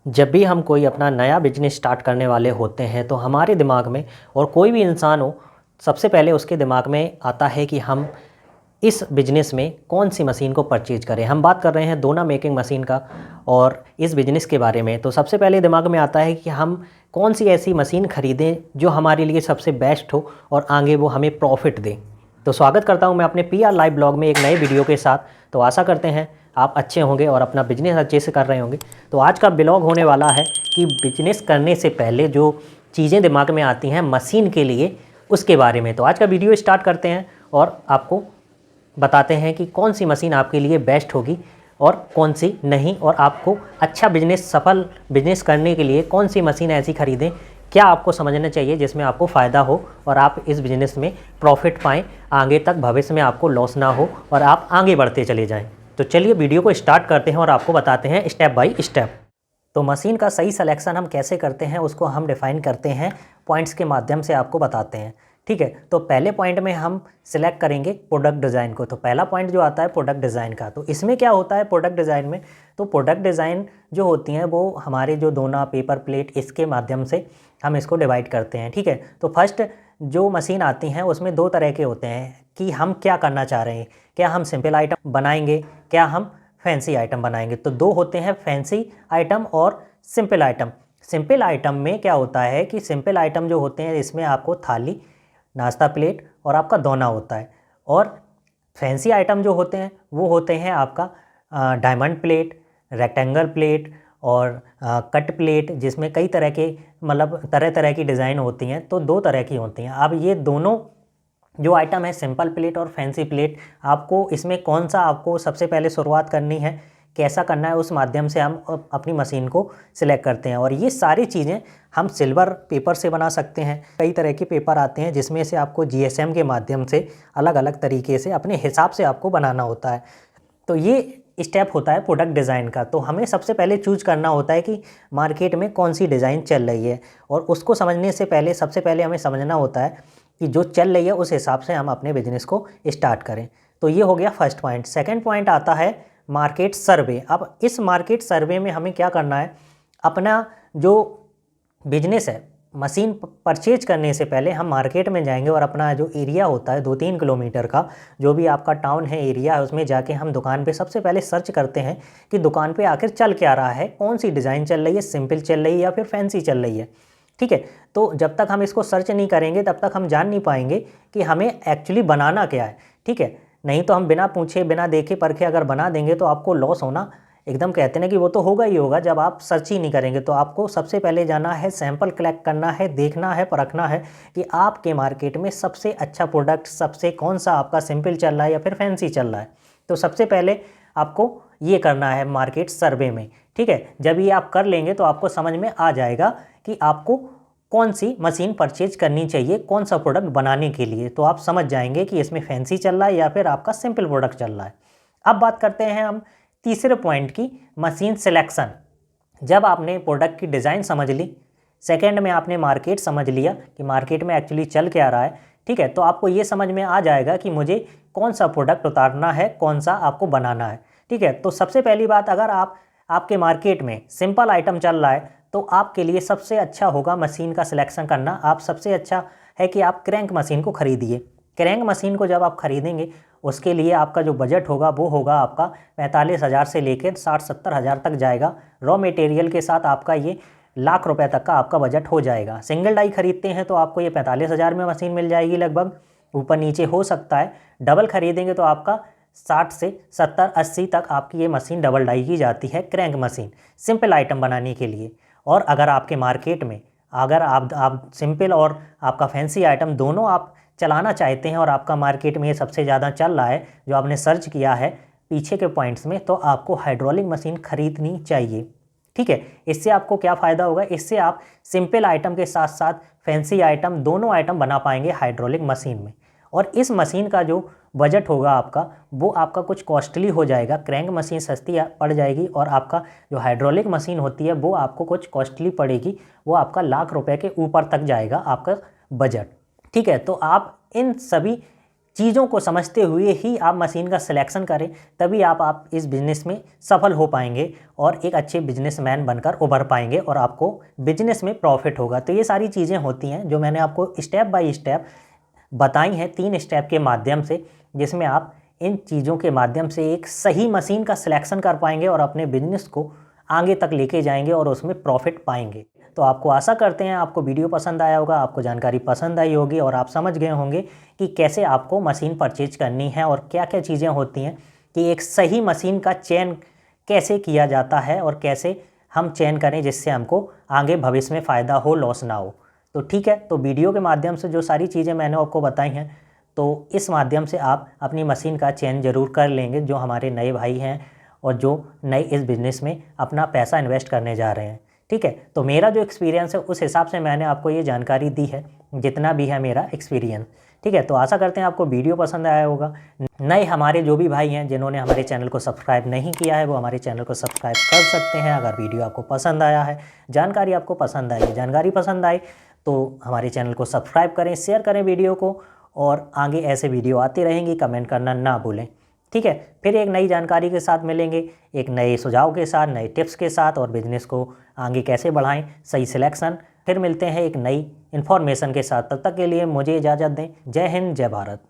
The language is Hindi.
जब भी हम कोई अपना नया बिजनेस स्टार्ट करने वाले होते हैं तो हमारे दिमाग में और कोई भी इंसान हो, सबसे पहले उसके दिमाग में आता है कि हम इस बिज़नेस में कौन सी मशीन को परचेज करें। हम बात कर रहे हैं डोना मेकिंग मशीन का और इस बिज़नेस के बारे में। तो सबसे पहले दिमाग में आता है कि हम कौन सी ऐसी मशीन ख़रीदें जो हमारे लिए सबसे बेस्ट हो और आगे वो हमें प्रॉफिट दे। तो स्वागत करता हूं मैं अपने पीआर लाइव ब्लॉग में एक नए वीडियो के साथ। तो आशा करते हैं आप अच्छे होंगे और अपना बिजनेस अच्छे से कर रहे होंगे। तो आज का ब्लॉग होने वाला है कि बिजनेस करने से पहले जो चीज़ें दिमाग में आती हैं मशीन के लिए, उसके बारे में। तो आज का वीडियो स्टार्ट करते हैं और आपको बताते हैं कि कौन सी मशीन आपके लिए बेस्ट होगी और कौन सी नहीं, और आपको अच्छा बिजनेस, सफल बिजनेस करने के लिए कौन सी मशीन ऐसी ख़रीदें, क्या आपको समझना चाहिए जिसमें आपको फ़ायदा हो और आप इस बिज़नेस में प्रॉफिट पाएँ, आगे तक भविष्य में आपको लॉस ना हो और आप आगे बढ़ते चले जाएँ। तो चलिए वीडियो को स्टार्ट करते हैं और आपको बताते हैं स्टेप बाय स्टेप। तो मशीन का सही सिलेक्शन हम कैसे करते हैं उसको हम डिफ़ाइन करते हैं, पॉइंट्स के माध्यम से आपको बताते हैं। ठीक है, तो पहले पॉइंट में हम सिलेक्ट करेंगे प्रोडक्ट डिज़ाइन को। तो पहला पॉइंट जो आता है प्रोडक्ट डिज़ाइन का, तो इसमें क्या होता है प्रोडक्ट डिज़ाइन में, तो प्रोडक्ट डिज़ाइन जो होती हैं वो हमारे जो दोना, पेपर प्लेट, इसके माध्यम से हम इसको डिवाइड करते हैं। ठीक है, तो फर्स्ट जो मशीन आती हैं उसमें दो तरह के होते हैं कि हम क्या करना चाह रहे हैं, क्या हम सिंपल आइटम बनाएंगे, क्या हम फैंसी आइटम बनाएंगे। तो दो होते हैं, फैंसी आइटम और सिंपल आइटम। सिंपल आइटम में क्या होता है कि सिंपल आइटम जो होते हैं इसमें आपको थाली, नाश्ता प्लेट और आपका दोना होता है, और फैंसी आइटम जो होते हैं वो होते हैं आपका डायमंड प्लेट, रेक्टेंगल प्लेट और कट प्लेट, जिसमें कई तरह के, मतलब तरह तरह की डिज़ाइन होती हैं। तो दो तरह की होती हैं। अब ये दोनों जो आइटम है, सिंपल प्लेट और फैंसी प्लेट, आपको इसमें कौन सा आपको सबसे पहले शुरुआत करनी है, कैसा करना है, उस माध्यम से हम अपनी मशीन को सिलेक्ट करते हैं। और ये सारी चीज़ें हम सिल्वर पेपर से बना सकते हैं। कई तरह के पेपर आते हैं जिसमें से आपको जीएसएम के माध्यम से अलग अलग तरीके से अपने हिसाब से आपको बनाना होता है। तो ये स्टेप होता है प्रोडक्ट डिज़ाइन का। तो हमें सबसे पहले चूज करना होता है कि मार्केट में कौन सी डिज़ाइन चल रही है, और उसको समझने से पहले सबसे पहले हमें समझना होता है कि जो चल रही है उस हिसाब से हम अपने बिजनेस को स्टार्ट करें। तो ये हो गया फर्स्ट पॉइंट। सेकंड पॉइंट आता है मार्केट सर्वे। अब इस मार्केट सर्वे में हमें क्या करना है, अपना जो बिजनेस है, मशीन परचेज करने से पहले हम मार्केट में जाएंगे और अपना जो एरिया होता है 2-3 किलोमीटर का, जो भी आपका टाउन है, एरिया है, उसमें जाके हम दुकान पे सबसे पहले सर्च करते हैं कि दुकान पे आखिर चल क्या रहा है, कौन सी डिज़ाइन चल रही है, सिंपल चल रही है या फिर फैंसी चल रही है। ठीक है, तो जब तक हम इसको सर्च नहीं करेंगे तब तक हम जान नहीं पाएंगे कि हमें एक्चुअली बनाना क्या है। ठीक है, नहीं तो हम बिना पूछे, बिना देखे परखे अगर बना देंगे तो आपको लॉस होना एकदम, कहते हैं कि वो तो होगा ही होगा जब आप सर्च ही नहीं करेंगे। तो आपको सबसे पहले जाना है, सैंपल कलेक्ट करना है, देखना है, परखना है कि आपके मार्केट में सबसे अच्छा प्रोडक्ट सबसे कौन सा आपका सिंपल चल रहा है या फिर फैंसी चल रहा है। तो सबसे पहले आपको ये करना है मार्केट सर्वे में। ठीक है, जब ये आप कर लेंगे तो आपको समझ में आ जाएगा कि आपको कौन सी मशीन परचेज करनी चाहिए, कौन सा प्रोडक्ट बनाने के लिए। तो आप समझ जाएंगे कि इसमें फैंसी चल रहा है या फिर आपका सिंपल प्रोडक्ट चल रहा है। अब बात करते हैं हम तीसरे पॉइंट की, मशीन सिलेक्शन। जब आपने प्रोडक्ट की डिज़ाइन समझ ली, सेकंड में आपने मार्केट समझ लिया कि मार्केट में एक्चुअली चल क्या रहा है, ठीक है, तो आपको ये समझ में आ जाएगा कि मुझे कौन सा प्रोडक्ट उतारना है, कौन सा आपको बनाना है। ठीक है, तो सबसे पहली बात, अगर आपके मार्केट में सिंपल आइटम चल रहा है तो आपके लिए सबसे अच्छा होगा मशीन का सिलेक्शन करना। आप सबसे अच्छा है कि आप क्रैंक मशीन को खरीदिए। क्रैंक मशीन को जब आप खरीदेंगे उसके लिए आपका जो बजट होगा वो होगा आपका 45,000 से लेकर 60-70 हज़ार तक जाएगा। रॉ मटेरियल के साथ आपका ये लाख रुपए तक का आपका बजट हो जाएगा। सिंगल डाई खरीदते हैं तो आपको ये 45,000 में मशीन मिल जाएगी लगभग, ऊपर नीचे हो सकता है। डबल खरीदेंगे तो आपका 60 से 70-80 तक आपकी ये मशीन डबल डाई की जाती है, क्रैंक मशीन, सिंपल आइटम बनाने के लिए। और अगर आपके मार्केट में, अगर आप सिंपल और आपका फैंसी आइटम दोनों आप चलाना चाहते हैं और आपका मार्केट में ये सबसे ज़्यादा चल रहा है जो आपने सर्च किया है पीछे के पॉइंट्स में, तो आपको हाइड्रोलिक मशीन खरीदनी चाहिए। ठीक है, इससे आपको क्या फ़ायदा होगा, इससे आप सिंपल आइटम के साथ साथ फैंसी आइटम, दोनों आइटम बना पाएंगे हाइड्रोलिक मशीन में। और इस मशीन का जो बजट होगा आपका, वो आपका कुछ कॉस्टली हो जाएगा। क्रैंक मशीन सस्ती पड़ जाएगी और आपका जो हाइड्रोलिक मशीन होती है वो आपको कुछ कॉस्टली पड़ेगी, वो आपका लाख रुपए के ऊपर तक जाएगा आपका बजट। ठीक है, तो आप इन सभी चीज़ों को समझते हुए ही आप मशीन का सिलेक्शन करें, तभी आप इस बिज़नेस में सफल हो पाएंगे और एक अच्छे बिजनेसमैन बनकर उभर पाएंगे और आपको बिजनेस में प्रॉफिट होगा। तो ये सारी चीज़ें होती हैं जो मैंने आपको स्टेप बाय स्टेप बताई हैं, 3 स्टेप के माध्यम से, जिसमें आप इन चीज़ों के माध्यम से एक सही मशीन का सिलेक्शन कर पाएंगे और अपने बिजनेस को आगे तक लेके जाएंगे और उसमें प्रॉफिट पाएंगे। तो आपको आशा करते हैं आपको वीडियो पसंद आया होगा, आपको जानकारी पसंद आई होगी और आप समझ गए होंगे कि कैसे आपको मशीन परचेज करनी है और क्या क्या चीज़ें होती हैं कि एक सही मशीन का चयन कैसे किया जाता है और कैसे हम चयन करें जिससे हमको आगे भविष्य में फ़ायदा हो, लॉस ना हो। तो ठीक है, तो वीडियो के माध्यम से जो सारी चीज़ें मैंने आपको बताई हैं, तो इस माध्यम से आप अपनी मशीन का चयन ज़रूर कर लेंगे, जो हमारे नए भाई हैं और जो नए इस बिज़नेस में अपना पैसा इन्वेस्ट करने जा रहे हैं। ठीक है, तो मेरा जो एक्सपीरियंस है उस हिसाब से मैंने आपको ये जानकारी दी है, जितना भी है मेरा एक्सपीरियंस। ठीक है, तो आशा करते हैं आपको वीडियो पसंद आया होगा। नए हमारे जो भी भाई हैं जिन्होंने हमारे चैनल को सब्सक्राइब नहीं किया है, वो हमारे चैनल को सब्सक्राइब कर सकते हैं। अगर वीडियो आपको पसंद आया है, जानकारी आपको पसंद आई है, जानकारी पसंद आए तो हमारे चैनल को सब्सक्राइब करें, शेयर करें वीडियो को, और आगे ऐसे वीडियो आती रहेंगी, कमेंट करना ना भूलें। ठीक है, फिर एक नई जानकारी के साथ मिलेंगे, एक नए सुझाव के साथ, नए टिप्स के साथ, और बिज़नेस को आगे कैसे बढ़ाएं, सही सिलेक्शन। फिर मिलते हैं एक नई इन्फॉर्मेशन के साथ। तब तक के लिए मुझे इजाज़त दें। जय हिंद, जय भारत।